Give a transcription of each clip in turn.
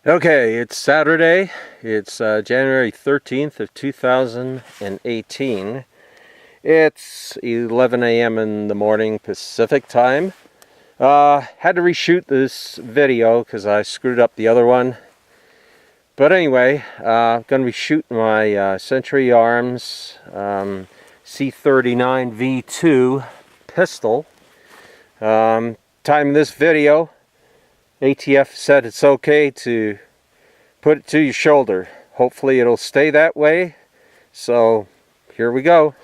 Okay, it's Saturday. It's January 13th of 2018. It's 11 a.m. in the morning Pacific time. Had to reshoot this video because I screwed up the other one. But anyway, I'm going to be shooting my Century Arms c39v2 pistol. Time of this video, ATF said it's okay to put it to your shoulder. Hopefully it'll stay that way. So here we go.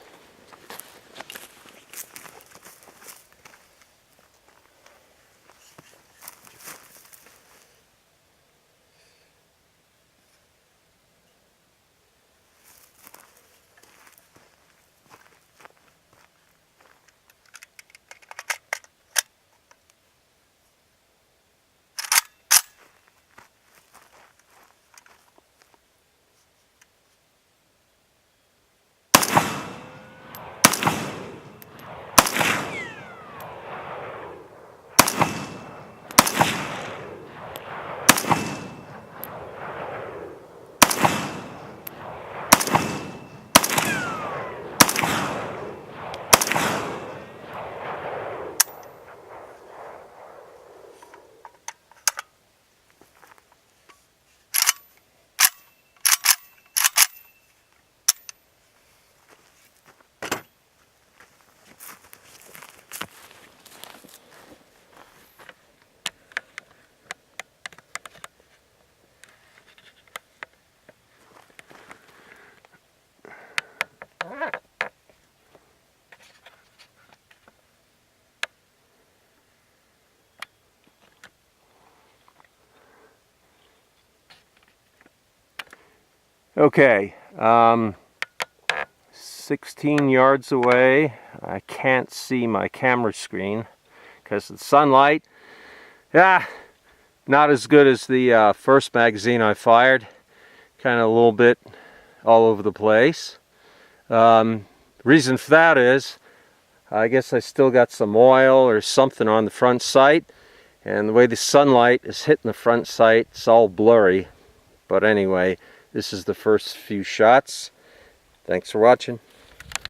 Okay, 16 yards away. I can't see my camera screen because of the sunlight. Not as good as the first magazine I fired. Kind of a little bit all over the place. Reason for that is, I guess I still got some oil or something on the front sight, and the way the sunlight is hitting the front sight, it's all blurry. But anyway, this is the first few shots. Thanks for watching.